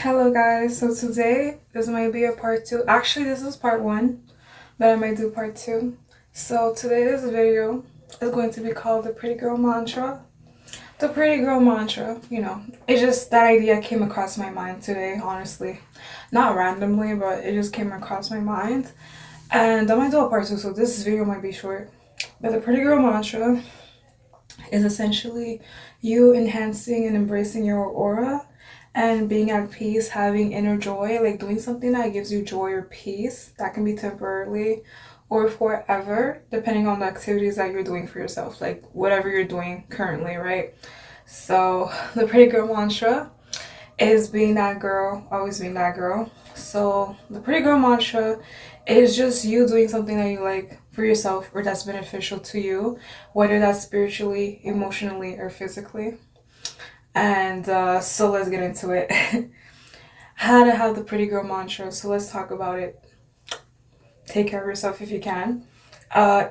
Hello guys, so today this might be a part two. Actually, this is part one, but I might do part two. So today's video is going to be called the Pretty Girl Mantra. The Pretty Girl Mantra, it's just that idea came across my mind today, honestly. Not randomly, but it just came across my mind. And I might do a part two, so this video might be short. But the Pretty Girl Mantra is essentially you enhancing and embracing your aura and being at peace, having inner joy, like doing something that gives you joy or peace. That can be temporarily or forever, depending on the activities that you're doing for yourself, like whatever you're doing currently, right? So, the Pretty Girl Mantra is being that girl, always being that girl. So, the Pretty Girl Mantra is just you doing something that you like for yourself or that's beneficial to you, whether that's spiritually, emotionally, or physically. And so let's get into it. How to have the Pretty Girl Mantra. So let's talk about it. Take care of yourself if you can.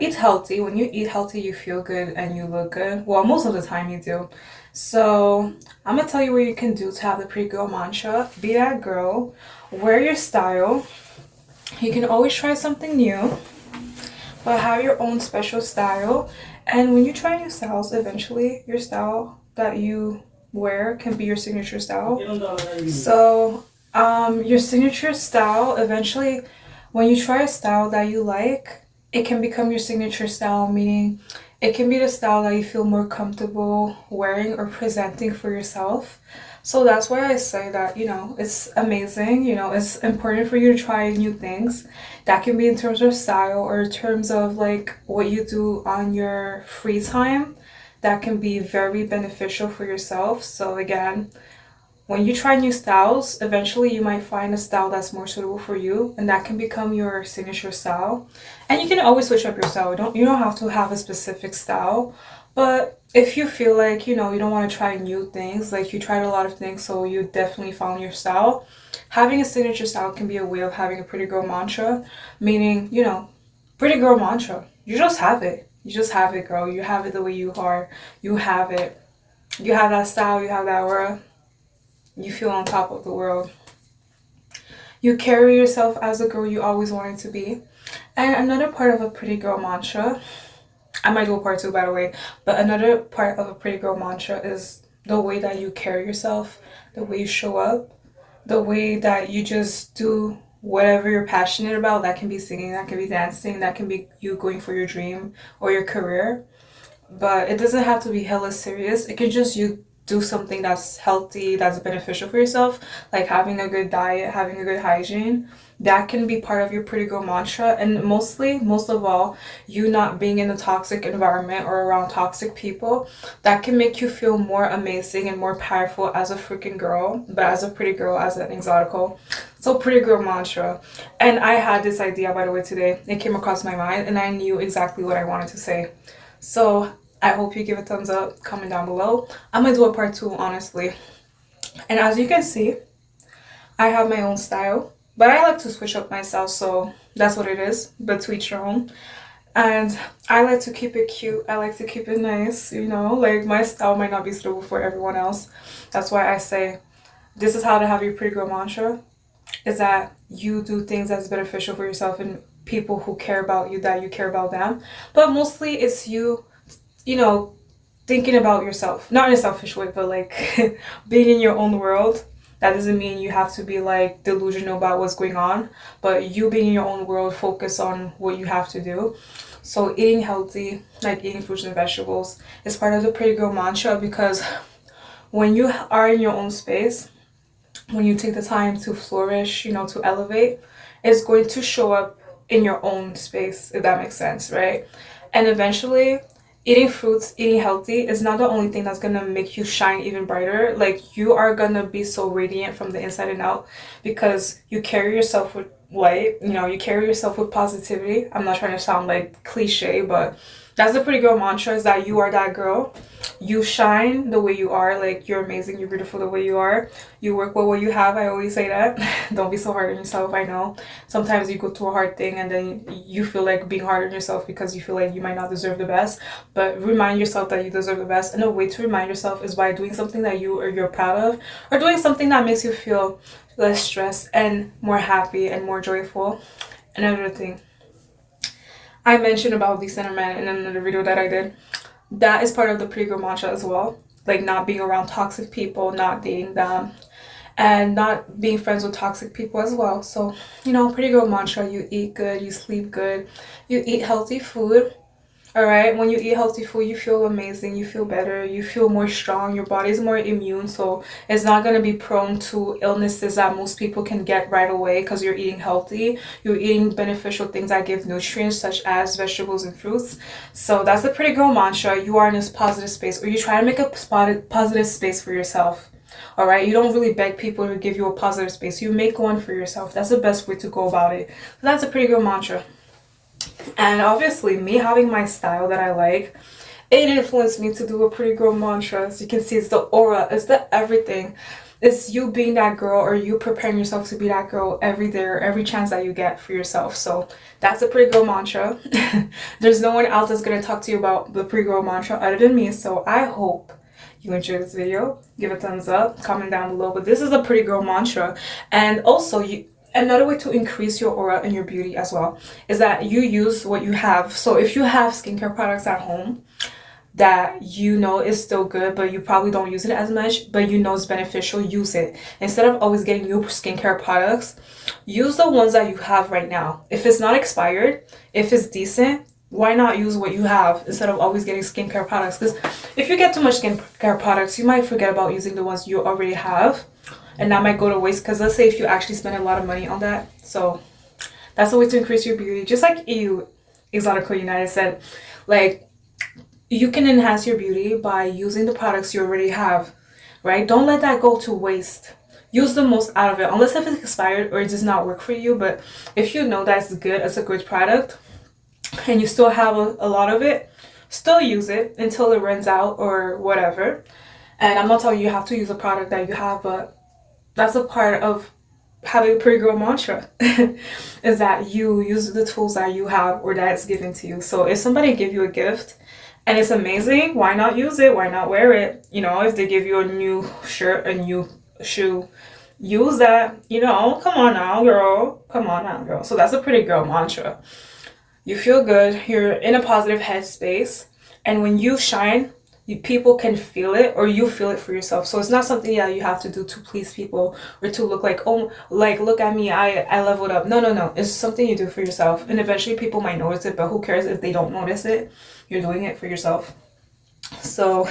Eat healthy. When you eat healthy, you feel good and you look good. Well, most of the time you do. So I'm gonna tell you what you can do to have the Pretty Girl Mantra. Be that girl. Wear your style. You can always try something new, but have your own special style. And when you try new styles, eventually your style that you wear can be your signature style. So, your signature style, eventually, when you try a style that you like, it can become your signature style, meaning it can be the style that you feel more comfortable wearing or presenting for yourself. So that's why I say that, it's amazing, it's important for you to try new things. That can be in terms of style or in terms of like what you do on your free time. That can be very beneficial for yourself. So again, when you try new styles, eventually you might find a style that's more suitable for you, and that can become your signature style. And you can always switch up your style. You don't have to have a specific style, but if you feel like, you don't want to try new things, like you tried a lot of things, so you definitely found your style, having a signature style can be a way of having a pretty girl mantra, meaning, pretty girl mantra. You just have it. You just have it, girl. You have it the way you are. You have it. You have that style, you have that aura. You feel on top of the world. You carry yourself as a girl you always wanted to be. And another part of a pretty girl mantra, I might do a part two by the way, but another part of a pretty girl mantra is the way that you carry yourself, the way you show up, the way that you just do whatever you're passionate about. That can be singing, that can be dancing, that can be you going for your dream or your career. But it doesn't have to be hella serious. It can just you do something that's healthy, that's beneficial for yourself, like having a good diet, having a good hygiene. That can be part of your pretty girl mantra. And most of all, you not being in a toxic environment or around toxic people, that can make you feel more amazing and more powerful as a freaking girl, but as a pretty girl, as an exotical. So pretty girl mantra. And I had this idea, by the way, today. It came across my mind and I knew exactly what I wanted to say. So I hope you give a thumbs up, comment down below. I'm gonna do a part two, honestly. And as you can see, I have my own style, but I like to switch up my style, so that's what it is, but to each your own. And I like to keep it cute, I like to keep it nice, like my style might not be suitable for everyone else. That's why I say this is how to have your pretty girl mantra, is that you do things that's beneficial for yourself and people who care about you, that you care about them. But mostly it's you, you know, thinking about yourself, not in a selfish way, but like being in your own world. That doesn't mean you have to be like delusional about what's going on, but you being in your own world, focus on what you have to do. So eating healthy, like eating fruits and vegetables, is part of the pretty girl mantra, because when you are in your own space, when you take the time to flourish, to elevate, it's going to show up in your own space, if that makes sense, right? And eventually, eating fruits, eating healthy is not the only thing that's gonna make you shine even brighter. Like, you are gonna be so radiant from the inside and out because you carry yourself with light, you carry yourself with positivity. I'm not trying to sound like cliche, but that's the pretty girl mantra, is that you are that girl. You shine the way you are. Like, you're amazing, you're beautiful the way you are. You work with what you have. I always say that. Don't be so hard on yourself. I know sometimes you go through a hard thing and then you feel like being hard on yourself because you feel like you might not deserve the best, but remind yourself that you deserve the best. And a way to remind yourself is by doing something that you're proud of, or doing something that makes you feel less stressed, and more happy and more joyful. Another thing I mentioned about the Centerman in another video that I did, that is part of the Pretty Girl mantra as well. Like not being around toxic people, not dating them, and not being friends with toxic people as well. So, Pretty Girl mantra, you eat good, you sleep good, you eat healthy food. All right, when you eat healthy food, you feel amazing, you feel better, you feel more strong, your body's more immune, so it's not going to be prone to illnesses that most people can get right away because you're eating healthy. You're eating beneficial things that give nutrients, such as vegetables and fruits. So that's the Pretty Girl mantra. You are in this positive space, or you try to make a positive space for yourself. All right, you don't really beg people to give you a positive space. You make one for yourself. That's the best way to go about it. So that's a Pretty Girl mantra. And obviously, me having my style that I like, it influenced me to do a Pretty Girl mantra. As you can see, it's the aura, it's the everything. It's you being that girl, or you preparing yourself to be that girl every day or every chance that you get for yourself. So that's a Pretty Girl mantra. There's no one else that's going to talk to you about the Pretty Girl mantra other than me. So I hope you enjoyed this video. Give a thumbs up, comment down below. But this is a Pretty Girl mantra. And also, another way to increase your aura and your beauty as well is that you use what you have. So if you have skincare products at home that is still good, but you probably don't use it as much, but it's beneficial, use it. Instead of always getting new skincare products, use the ones that you have right now. If it's not expired, if it's decent, why not use what you have instead of always getting skincare products? Because if you get too much skincare products, you might forget about using the ones you already have, and that might go to waste. Because let's say if you actually spend a lot of money on that, so that's the way to increase your beauty. Just like Exotica United said, like, you can enhance your beauty by using the products you already have, right? Don't let that go to waste. Use the most out of it, unless if it's expired or it does not work for you. But if you know that's good, it's a good product, and you still have a lot of it, still use it until it runs out or whatever. And I'm not telling you have to use a product that you have, but that's a part of having a Pretty Girl mantra is that you use the tools that you have or that is given to you. So if somebody give you a gift and it's amazing, why not use it? Why not wear it? If they give you a new shirt, a new shoe, use that. Come on now, girl. Come on now, girl. So that's a Pretty Girl mantra. You feel good, you're in a positive headspace, and when you shine, people can feel it, or you feel it for yourself. So it's not something that you have to do to please people or to look like, oh, like, look at me, I leveled up. No. It's something you do for yourself, and eventually people might notice it, but who cares if they don't notice it? You're doing it for yourself. So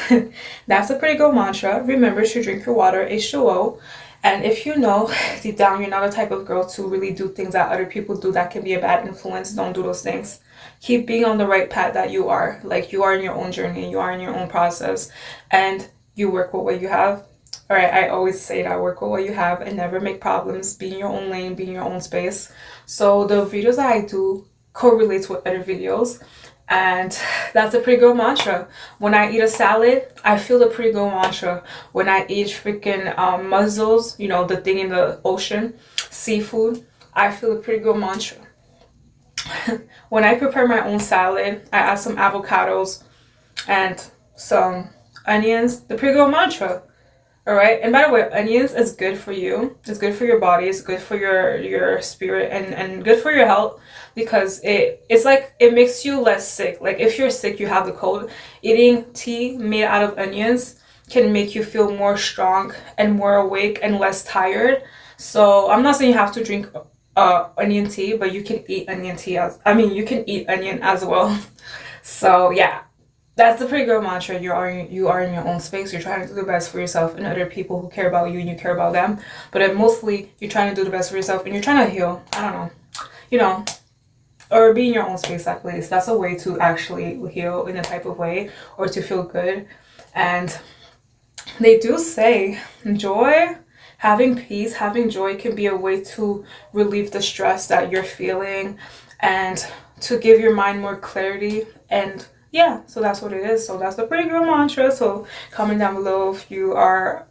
that's a Pretty Girl mantra. Remember to drink your water, H2O. And if you know deep down you're not a type of girl to really do things that other people do that can be a bad influence, don't do those things. Keep being on the right path that you are. Like, you are in your own journey, you are in your own process, and you work with what you have. All right, I always say that, work with what you have and never make problems. Be in your own lane, be in your own space. So the videos that I do correlates with other videos. And that's a Pretty Girl mantra. When I eat a salad, I feel the Pretty Girl mantra. When I eat freaking mussels, the thing in the ocean, seafood, I feel the Pretty Girl mantra. When I prepare my own salad, I add some avocados and some onions, the Pretty Girl mantra. All right. And by the way, onions is good for you. It's good for your body. It's good for your spirit, and good for your health, because it's like it makes you less sick. Like, if you're sick, you have the cold, eating tea made out of onions can make you feel more strong and more awake and less tired. So I'm not saying you have to drink onion tea, but you can eat onion tea you can eat onion as well. So yeah. That's the Pretty Girl mantra. You are in your own space. You're trying to do the best for yourself and other people who care about you, and you care about them. But mostly, you're trying to do the best for yourself, and you're trying to heal. I don't know, or be in your own space at least. That's a way to actually heal in a type of way, or to feel good. And they do say joy, having peace, having joy can be a way to relieve the stress that you're feeling, and to give your mind more clarity. And yeah, so that's what it is. So that's the Pretty Girl mantra. So comment down below if you are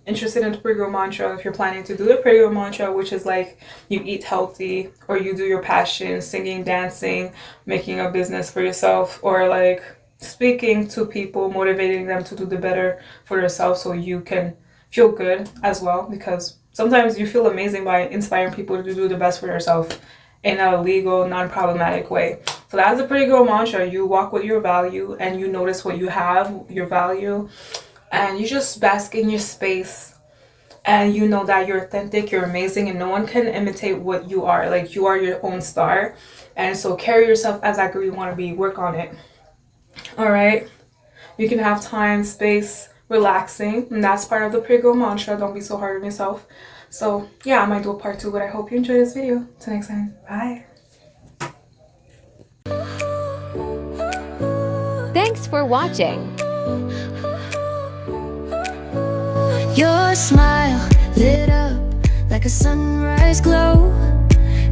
interested in the Pretty Girl mantra, if you're planning to do the Pretty Girl mantra, which is like you eat healthy, or you do your passion, singing, dancing, making a business for yourself, or like speaking to people, motivating them to do the better for yourself so you can feel good as well, because Sometimes you feel amazing by inspiring people to do the best for yourself in a legal, non-problematic way. So that's a pretty girl mantra. You walk with your value and you notice what you have, your value, and you just bask in your space, and you know that you're authentic, you're amazing, and no one can imitate what you are. Like, you are your own star. And so carry yourself as that girl you want to be. Work on it. All right. You can have time, space, relaxing, and that's part of the pretty girl mantra. Don't be so hard on yourself. So yeah, I might do a part 2, but I hope you enjoyed this video. Till next time, bye. Thanks for watching. Your smile lit up like a sunrise glow.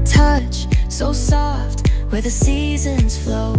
Touch so soft where the seasons flow.